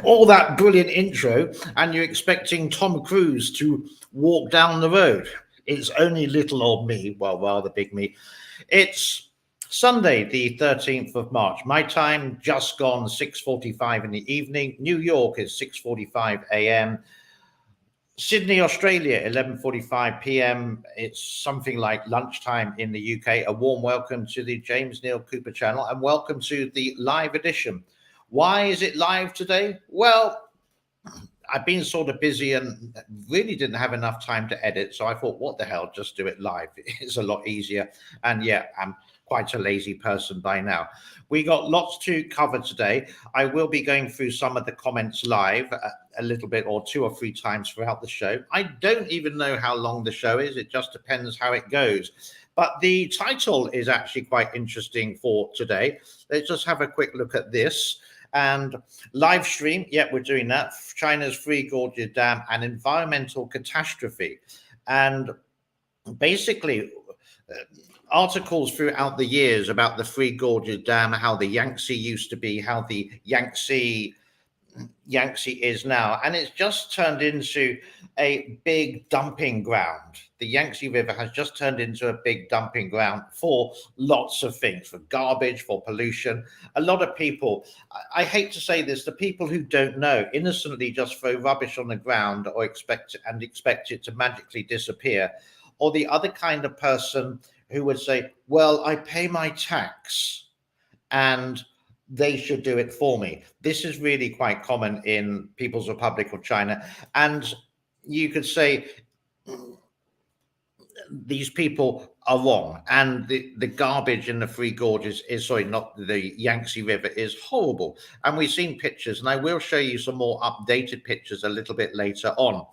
All that brilliant intro, and you're expecting Tom Cruise to walk down the road. It's only little old me, well, rather big me. It's Sunday, the 13th of March. My time just gone 6:45 in the evening. New York is 6:45 a.m. Sydney, Australia, 11:45 p.m. It's something like lunchtime in the UK. A warm welcome to the James Neil Cooper channel and welcome to the live edition. Why is it live today? Well, I've been sort of busy and really didn't have enough time to edit. So I thought, what the hell, just do it live. It's a lot easier. And yeah, I'm quite a lazy person by now. We got lots to cover today. I will be going through some of the comments live a little bit or 2 or 3 times throughout the show. I don't even know how long the show is. It just depends how it goes. But the title is actually quite interesting for today. Let's just have a quick look at this. And live stream, yeah, we're doing that. China's Three Gorges Dam, an environmental catastrophe. And basically, articles throughout the years about the Three Gorges Dam, how the Yangtze used to be, how the Yangtze is now, and it's just turned into a big dumping ground. The Yangtze River has just turned into a big dumping ground for lots of things, for garbage, for pollution. A lot of people, I hate to say this, the people who don't know innocently just throw rubbish on the ground or expect it to magically disappear. Or the other kind of person who would say, well, I pay my tax and they should do it for me. This is really quite common in People's Republic of China. And you could say these people are wrong. And the garbage in the Three Gorges is, sorry, not the Yangtze River, is horrible. And we've seen pictures, and I will show you some more updated pictures a little bit later on.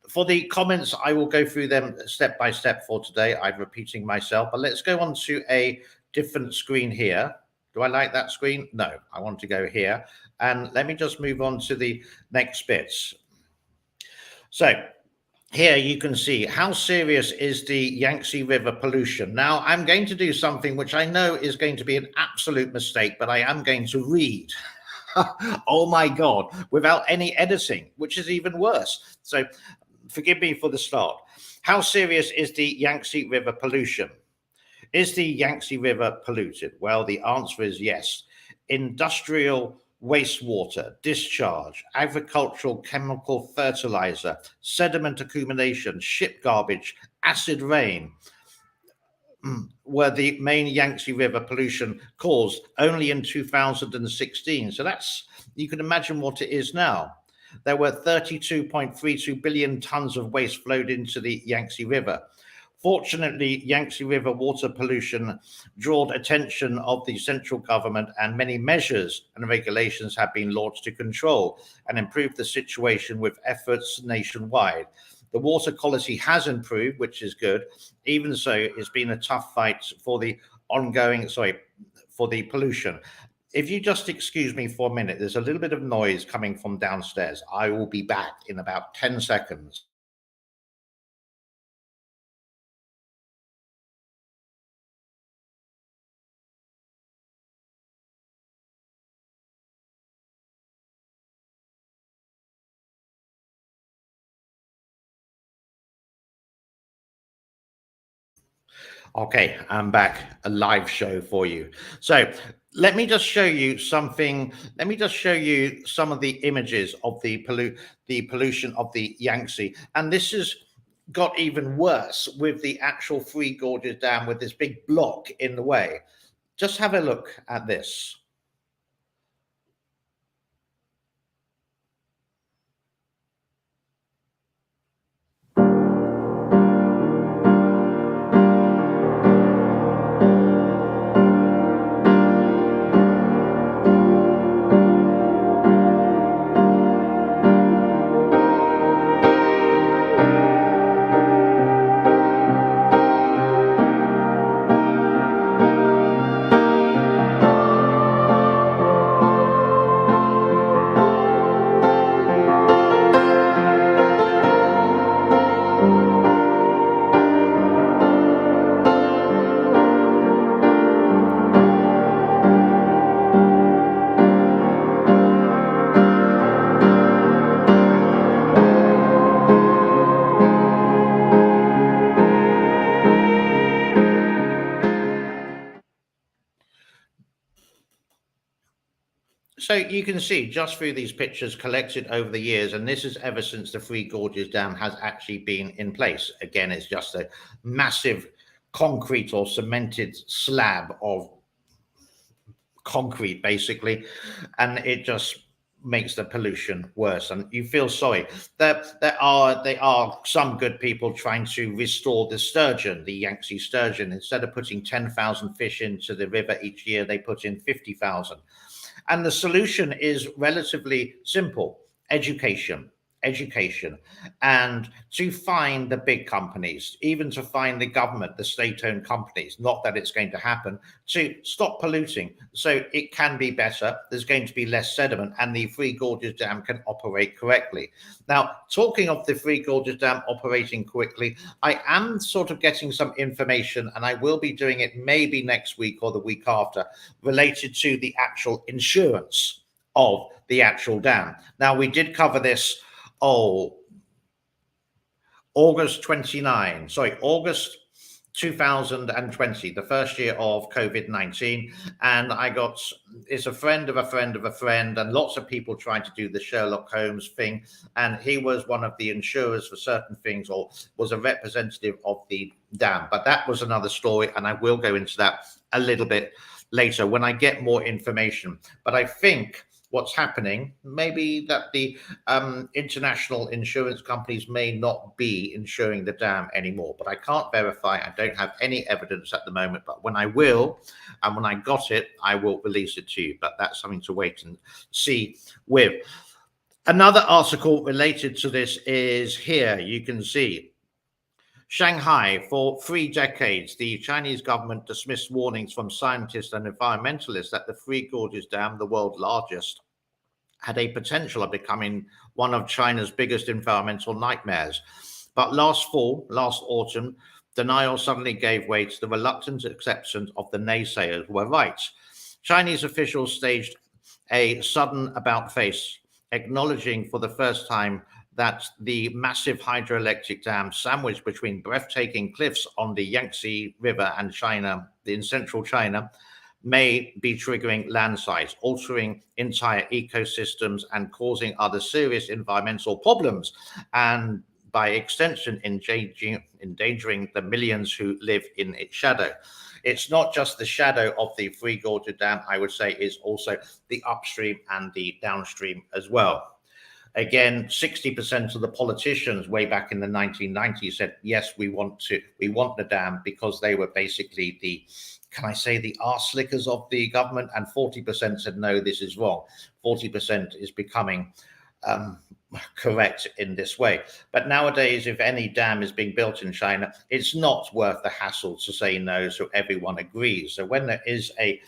For the comments, I will go through them step by step for today. I'm repeating myself, but let's go on to a different screen here. Do I like that screen? No, I want to go here. And let me just move on to the next bits. So here you can see how serious is the Yangtze River pollution. Now, I'm going to do something which I know is going to be an absolute mistake, but I am going to read. Oh my God, without any editing, which is even worse. So forgive me for the start. How serious is the Yangtze River pollution? Is the Yangtze River polluted? Well, the answer is yes. Industrial wastewater, discharge, agricultural chemical fertilizer, sediment accumulation, ship garbage, acid rain were the main Yangtze River pollution caused only in 2016. So that's, you can imagine what it is now. There were 32.32 billion tons of waste flowed into the Yangtze River. Fortunately, Yangtze River water pollution drew attention of the central government, and many measures and regulations have been launched to control and improve the situation with efforts nationwide. The water quality has improved, which is good. Even so, it's been a tough fight for the for the pollution. If you just excuse me for a minute, there's a little bit of noise coming from downstairs. I will be back in about 10 seconds. Okay, I'm back, a live show for you. So let me just show you something. Let me just show you some of the images of the pollution of the Yangtze. And this has got even worse with the actual Three Gorges Dam with this big block in the way. Just have a look at this. So you can see just through these pictures collected over the years, and this is ever since the Three Gorges Dam has actually been in place. Again, it's just a massive concrete or cemented slab of concrete, basically, and it just makes the pollution worse, and you feel sorry. There are some good people trying to restore the sturgeon, the Yangtze sturgeon. Instead of putting 10,000 fish into the river each year, they put in 50,000. And the solution is relatively simple: education, education, and to find the big companies, even to find the government, the state-owned companies, not that it's going to happen, to stop polluting so it can be better. There's going to be less sediment and the Three Gorges Dam can operate correctly. Now, talking of the Three Gorges Dam operating quickly, I am sort of getting some information, and I will be doing it maybe next week or the week after, related to the actual insurance of the actual dam. Now, we did cover this August 2020, the first year of COVID-19. And it's a friend of a friend of a friend, and lots of people trying to do the Sherlock Holmes thing. And he was one of the insurers for certain things, or was a representative of the dam. But that was another story, and I will go into that a little bit later when I get more information. But I think what's happening, maybe that the international insurance companies may not be insuring the dam anymore, but I can't verify. I don't have any evidence at the moment, but when I will, and when I got it, I will release it to you. But that's something to wait and see with. Another article related to this is here. You can see Shanghai. For 3 decades, the Chinese government dismissed warnings from scientists and environmentalists that the Three Gorges Dam, the world's largest, had a potential of becoming one of China's biggest environmental nightmares. But last autumn, denial suddenly gave way to the reluctant acceptance of the naysayers who were right. Chinese officials staged a sudden about-face, acknowledging for the first time that the massive hydroelectric dam sandwiched between breathtaking cliffs on the Yangtze River and China, in central China, may be triggering landslides, altering entire ecosystems and causing other serious environmental problems, and by extension, endangering the millions who live in its shadow. It's not just the shadow of the Three Gorges Dam, I would say, is also the upstream and the downstream as well. Again, 60% of the politicians way back in the 1990s said, yes, we want the dam, because they were basically the arse slickers of the government, and 40% said, no, this is wrong. 40% is becoming correct in this way. But nowadays, if any dam is being built in China, it's not worth the hassle to say no, so everyone agrees. So when there is a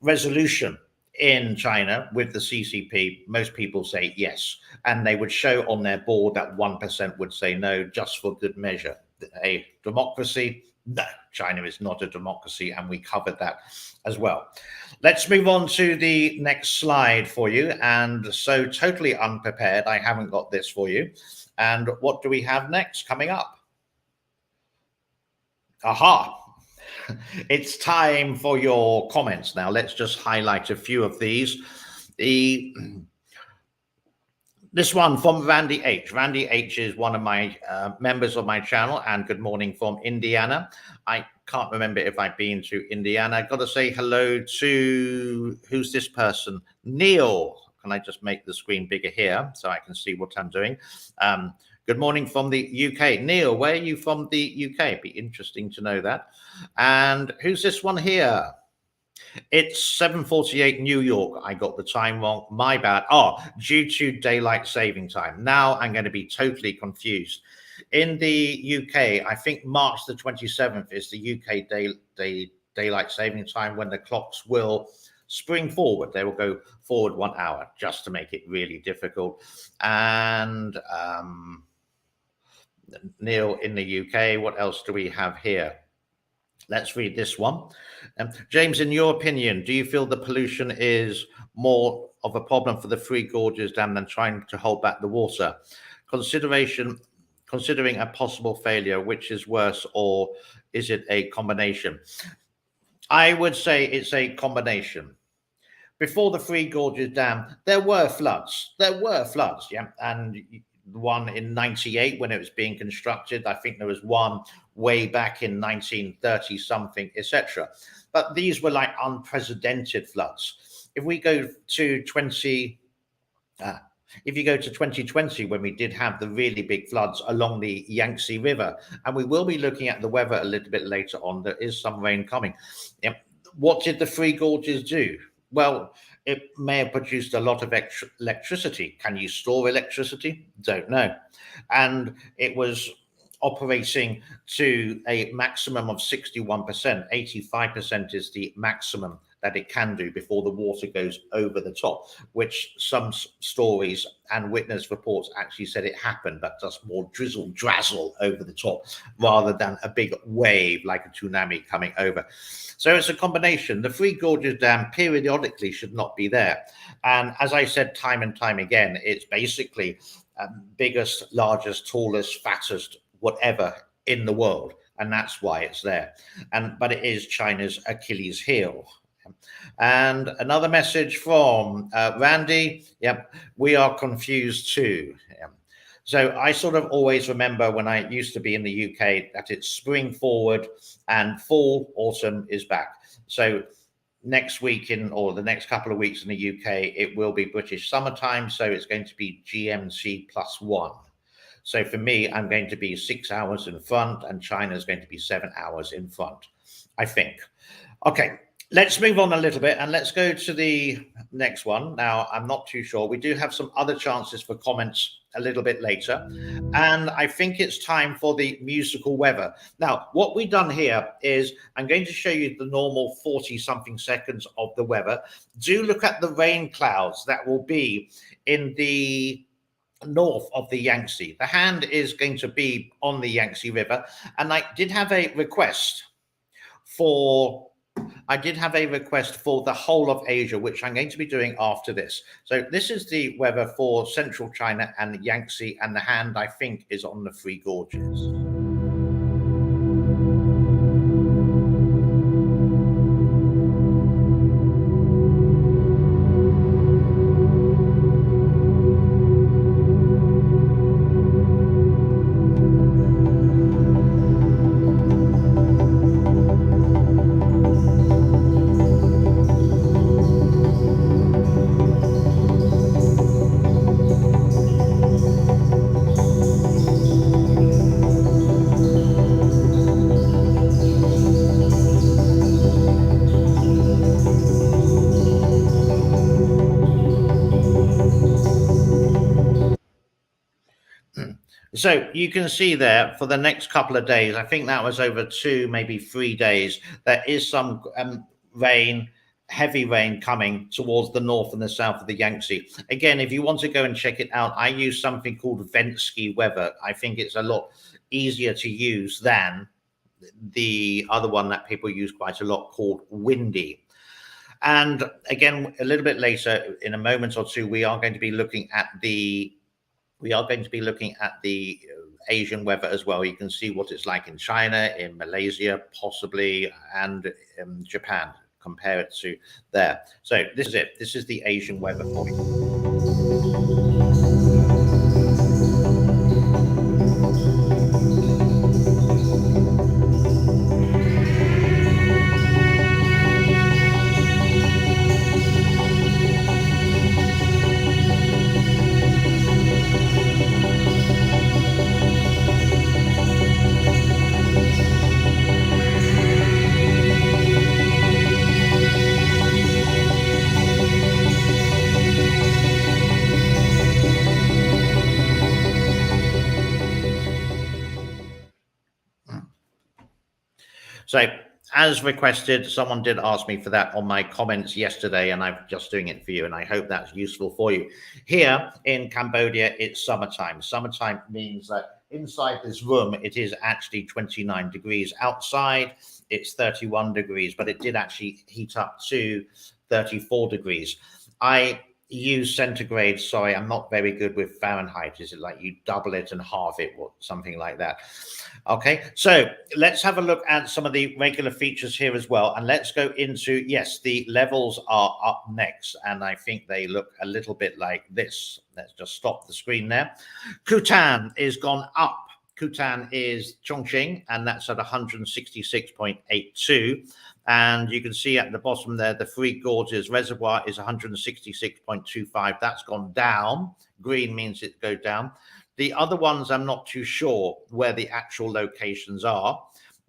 resolution in China with the CCP, most people say yes, and they would show on their board that 1% would say no, just for good measure. A democracy? No, China is not a democracy, and we covered that as well. Let's move on to the next slide for you. And so, totally unprepared, I haven't got this for you. And what do we have next coming up? Aha! It's time for your comments now. Let's just highlight a few of these. This one from Randy H. Randy H is one of my members of my channel, and good morning from Indiana. I can't remember if I've been to Indiana. I've got to say hello to, who's this person? Neil. Can I just make the screen bigger here so I can see what I'm doing? Good morning from the UK. Neil, where are you from the UK? It'd be interesting to know that. And who's this one here? It's 7:48 New York. I got the time wrong. My bad. Oh, due to daylight saving time. Now I'm going to be totally confused. In the UK, I think March the 27th is the UK daylight saving time, when the clocks will spring forward. They will go forward 1 hour, just to make it really difficult. And Neil in the UK, what else do we have here? Let's read this one. James, in your opinion, do you feel the pollution is more of a problem for the Three Gorges Dam than trying to hold back the water? Considering a possible failure, which is worse, or is it a combination? I would say it's a combination, before the Three Gorges Dam, there were floods. There were floods, yeah. And the one in 98 when it was being constructed. I think there was one way back in 1930 something, etc. But these were like unprecedented floods. If we go to 20, if you go to 2020, when we did have the really big floods along the Yangtze River, and we will be looking at the weather a little bit later on, there is some rain coming. What did the Three Gorges do? Well, it may have produced a lot of electricity. Can you store electricity? Don't know. And it was operating to a maximum of 61%. 85% is the maximum that it can do before the water goes over the top, which some stories and witness reports actually said it happened, but just more drizzle drazzle over the top rather than a big wave like a tsunami coming over. So it's a combination. The Three Gorges Dam periodically should not be there. And as I said time and time again, it's basically biggest, largest, tallest, fattest, whatever in the world. And that's why it's there. But it is China's Achilles heel. And another message from Randy. Yep, we are confused too. Yep. So I sort of always remember when I used to be in the UK that it's spring forward and fall, autumn is back. So next week or the next couple of weeks in the UK, it will be British summertime. So it's going to be GMT +1. So for me, I'm going to be 6 hours in front and China's going to be 7 hours in front, I think. Okay. Let's move on a little bit and let's go to the next one. Now, I'm not too sure. We do have some other chances for comments a little bit later. And I think it's time for the musical weather. Now, what we've done here is I'm going to show you the normal 40-something seconds of the weather. Do look at the rain clouds that will be in the north of the Yangtze. The hand is going to be on the Yangtze River. And I did have a request for the whole of Asia, which I'm going to be doing after this. So this is the weather for central China and the Yangtze, and the hand, I think, is on the Three Gorges. So you can see there for the next couple of days, I think that was over 2, maybe 3 days, there is some rain, heavy rain coming towards the north and the south of the Yangtze. Again, if you want to go and check it out, I use something called Ventsky weather. I think it's a lot easier to use than the other one that people use quite a lot called Windy. And again, a little bit later, in a moment or two, we are going to be looking at the Asian weather as well. You can see what it's like in China, in Malaysia, possibly, and in Japan. Compare it to there. So this is it. This is the Asian weather for you. So as requested, someone did ask me for that on my comments yesterday, and I'm just doing it for you, and I hope that's useful for you. Here in Cambodia, it's summertime. Summertime means that inside this room, it is actually 29 degrees. Outside, it's 31 degrees, but it did actually heat up to 34 degrees. use centigrade. Sorry, I'm not very good with Fahrenheit. Is it like you double it and halve it or something like that? Okay, so let's have a look at some of the regular features here as well. And let's go into, yes, the levels are up next. And I think they look a little bit like this. Let's just stop the screen there. Kutan is gone up. Kutan is Chongqing, and that's at 166.82. And you can see at the bottom there, the Three Gorges reservoir is 166.25. That's gone down. Green means it go down. The other ones, I'm not too sure where the actual locations are.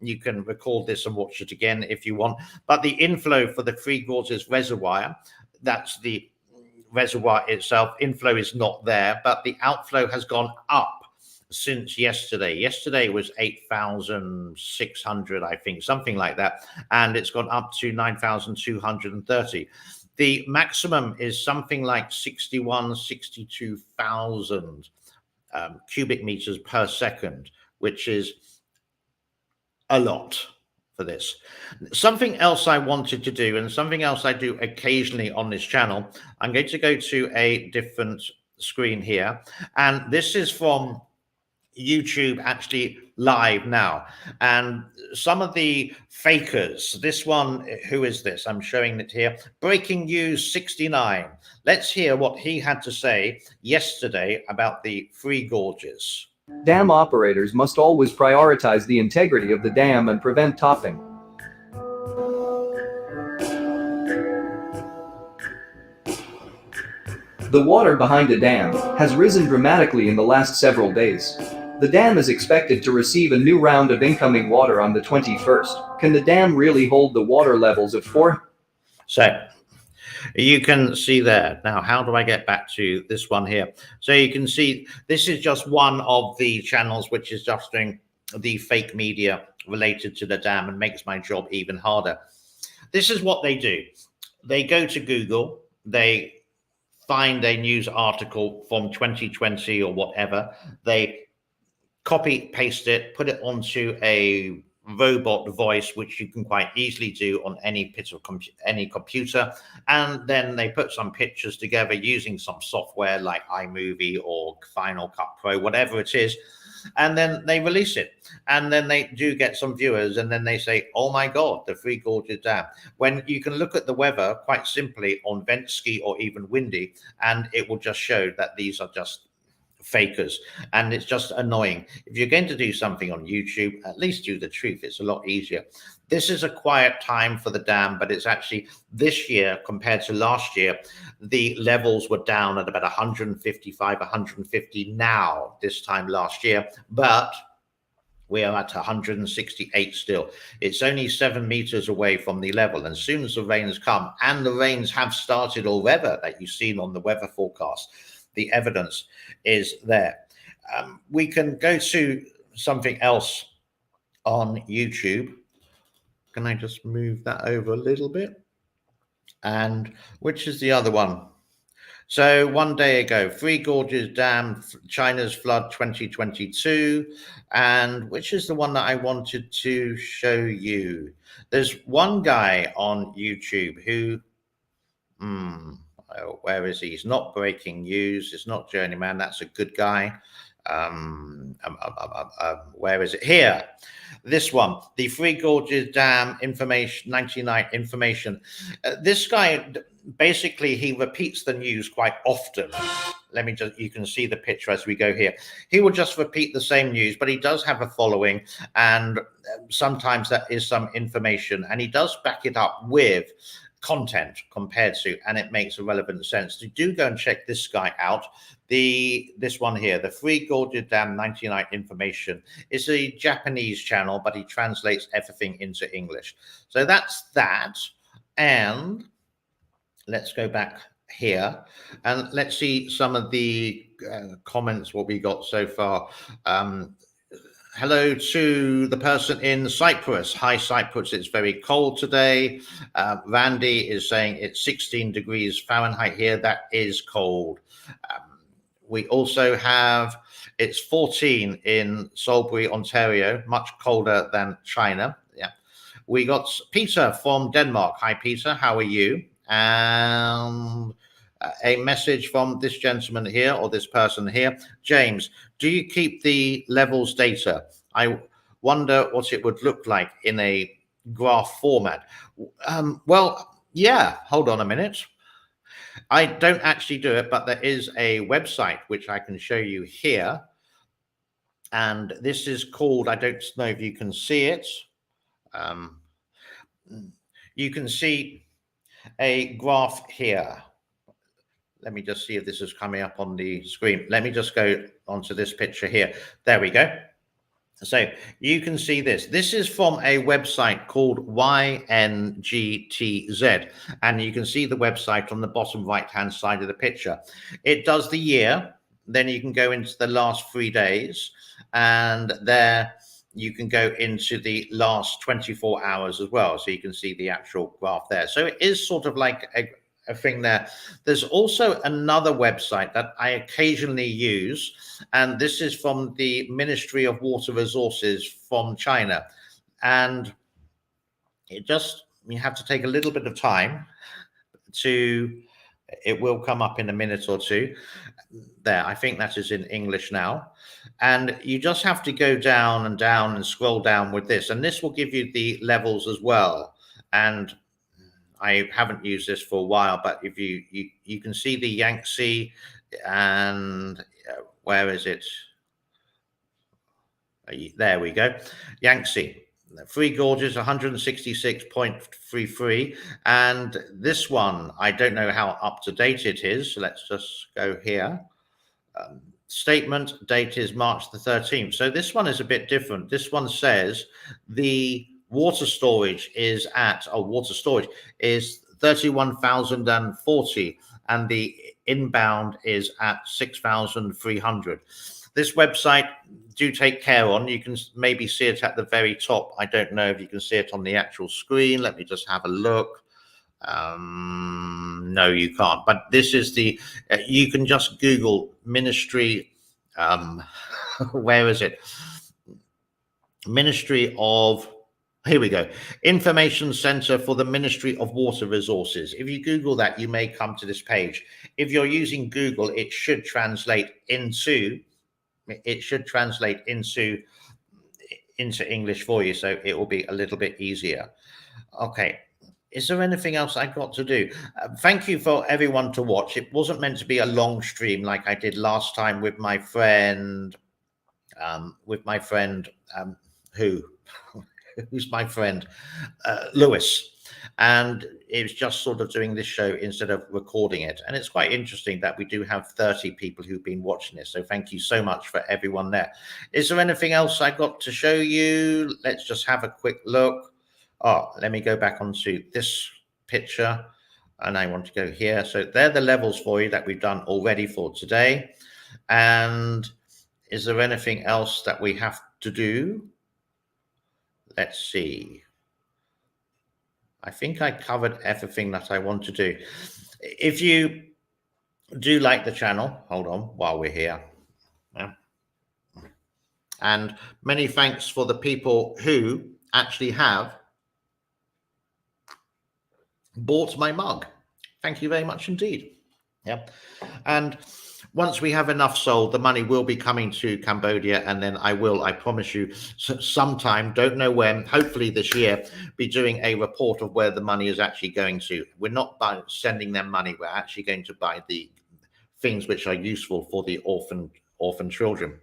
You can record this and watch it again if you want. But the inflow for the Three Gorges reservoir, that's the reservoir itself. Inflow is not there, but the outflow has gone up since yesterday. Yesterday was 8,600, I think, something like that. And it's gone up to 9,230. The maximum is something like 62,000 cubic meters per second, which is a lot for this. Something else I wanted to do, and something else I do occasionally on this channel, I'm going to go to a different screen here. And this is from YouTube actually live now, and some of the fakers, this one, who is this? I'm showing it here. Breaking News 69. Let's hear what he had to say yesterday about the Three Gorges. Dam operators must always prioritize the integrity of the dam and prevent topping. The water behind a dam has risen dramatically in the last several days. The dam is expected to receive a new round of incoming water on the 21st. Can the dam really hold the water levels of 4? So you can see there. Now, how do I get back to this one here? So you can see this is just one of the channels which is just doing the fake media related to the dam and makes my job even harder. This is what they do. They go to Google, they find a news article from 2020 or whatever, they copy, paste it, put it onto a robot voice, which you can quite easily do on any computer, and then they put some pictures together using some software like iMovie or Final Cut Pro, whatever it is, and then they release it, and then they do get some viewers, and then they say, oh my god, the Three Gorges Dam, when you can look at the weather quite simply on Ventsky or even Windy, and it will just show that these are just fakers, and it's just annoying. If you're going to do something on YouTube, at least do the truth. It's a lot easier. This is a quiet time for the dam, but it's actually this year compared to last year, the levels were down at about 155, 150 now, this time last year, but we are at 168 still. It's only 7 meters away from the level. And as soon as the rains come, and the rains have started already that you've seen on the weather forecast, the evidence is there. We can go to something else on YouTube. Can I just move that over a little bit? And which is the other one? So one day ago, Three Gorges Dam, China's flood 2022. And which is the one that I wanted to show you? There's one guy on YouTube who, where is he? He's not Breaking News. It's not Journeyman. That's a good guy. Where is it? Here. This one. The Three Gorges Dam information, 99 information. This guy, basically, he repeats the news quite often. Let me just, you can see the picture as we go here. He will just repeat the same news, but he does have a following, and sometimes that is some information, and he does back it up with content compared to, and it makes a relevant sense. So do go and check this guy out. This one here, the Three Gorges Dam 99 information, is a Japanese channel, but he translates everything into English. So that's that. And let's go back here and let's see some of the comments, what we got so far. Hello to the person in Cyprus. Hi, Cyprus. It's very cold today. Randy is saying it's 16 degrees Fahrenheit here. That is cold. We also have, it's 14 in Salisbury, Ontario, much colder than China. Yeah. We got Peter from Denmark. Hi, Peter. How are you? And a message from this gentleman here, or this person here. James, do you keep the levels data? I wonder what it would look like in a graph format. Well, yeah, hold on a minute. I don't actually do it, but there is a website which I can show you here. And this is called, I don't know if you can see it. You can see a graph here. Let me just see if this is coming up on the screen. Let me just go onto this picture here. There we go. So you can see this. This is from a website called YNGTZ. And you can see the website on the bottom right-hand side of the picture. It does the year. Then you can go into the last 3 days. And there you can go into the last 24 hours as well. So you can see the actual graph there. So it is sort of like a thing there. There's also another website that I occasionally use, and this is from the Ministry of Water Resources from China. And it just, you have to take a little bit of time to, it will come up in a minute or two. There, I think that is in English now. And you just have to go down and scroll down with this, and this will give you the levels as well. And I haven't used this for a while, but if you can see the Yangtze, and where is it? There we go. Yangtze. Three Gorges, 166.33. And this one, I don't know how up to date it is. So let's just go here. Statement date is March the 13th. So this one is a bit different. This one says the water storage is at, water storage is 31,040, and the inbound is at 6,300. This website, do take care on. You can maybe see it at the very top. I don't know if you can see it on the actual screen. Let me just have a look. No, you can't. But this is the, you can just Google Ministry, where is it? Ministry of, here we go. Information Center for the Ministry of Water Resources. If you Google that, you may come to this page. If you're using Google, it should translate into English for you, so it will be a little bit easier. Okay. Is there anything else I got to do? Thank you for everyone to watch. It wasn't meant to be a long stream like I did last time with my friend, who's my friend, Lewis. And it was just sort of doing this show instead of recording it. And it's quite interesting that we do have 30 people who've been watching this. So thank you so much for everyone there. Is there anything else I got to show you? Let's just have a quick look. Oh, let me go back onto this picture, and I want to go here. So they're the levels for you that we've done already for today. And is there anything else that we have to do? Let's see. I think I covered everything that I want to do. If you do like the channel, hold on while we're here. Yeah. And many thanks for the people who actually have bought my mug. Thank you very much indeed. Yeah. And once we have enough sold, the money will be coming to Cambodia, and then I promise you, sometime, don't know when, hopefully this year, be doing a report of where the money is actually going to. We're not sending them money, we're actually going to buy the things which are useful for the orphan children.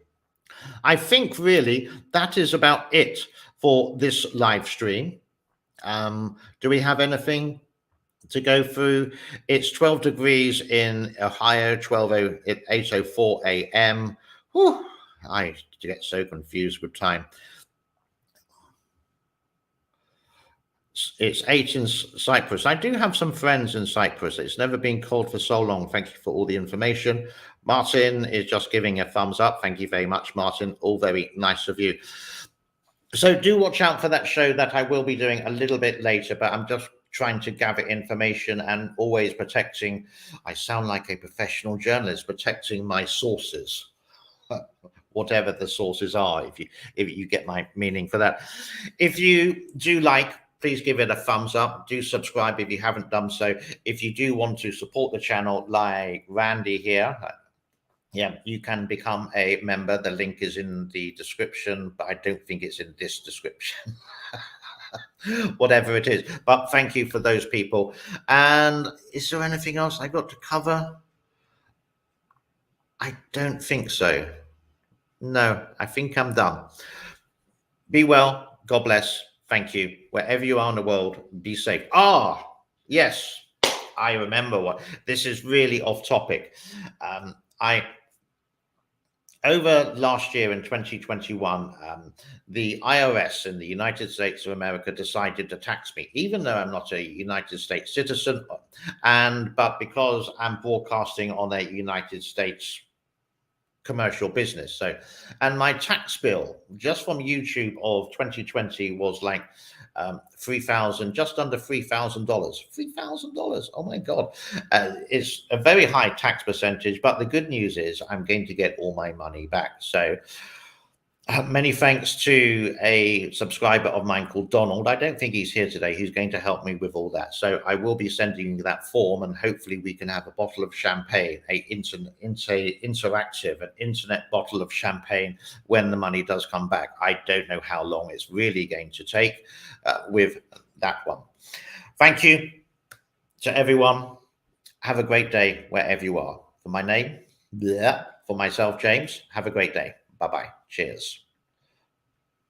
I think really that is about it for this live stream. Do we have anything to go through? It's 12 degrees in Ohio, 8:04 a.m. Whew, I get so confused with time. It's 8 in Cyprus. I do have some friends in Cyprus. It's never been called for so long. Thank you for all the information. Martin is just giving a thumbs up. Thank you very much, Martin. All very nice of you. So do watch out for that show that I will be doing a little bit later, but I'm just trying to gather information and always protecting, I sound like a professional journalist, protecting my sources, whatever the sources are, if you get my meaning for that. If you do like please give it a thumbs up. Do subscribe if you haven't done so. If you do want to support the channel like Randy here, yeah, you can become a member. The link is in the description, but I don't think it's in this description. Whatever it is. But thank you for those people. And is there anything else I got to cover? I don't think so. No, I think I'm done. Be well. God bless. Thank you. Wherever you are in the world, be safe. Ah, yes, I remember what. This is really off topic. Over last year in 2021, the IRS in the United States of America decided to tax me, even though I'm not a United States citizen, but because I'm broadcasting on a United States commercial business. So, and my tax bill just from YouTube of 2020 was like just under $3,000. $3,000. Oh my God. It's a very high tax percentage, but the good news is I'm going to get all my money back. So many thanks to a subscriber of mine called Donald. I don't think he's here today. He's going to help me with all that. So I will be sending you that form, and hopefully we can have a bottle of champagne, an internet bottle of champagne when the money does come back. I don't know how long it's really going to take with that one. Thank you to everyone. Have a great day wherever you are. For my name, for myself, James, have a great day. Bye-bye. Cheers.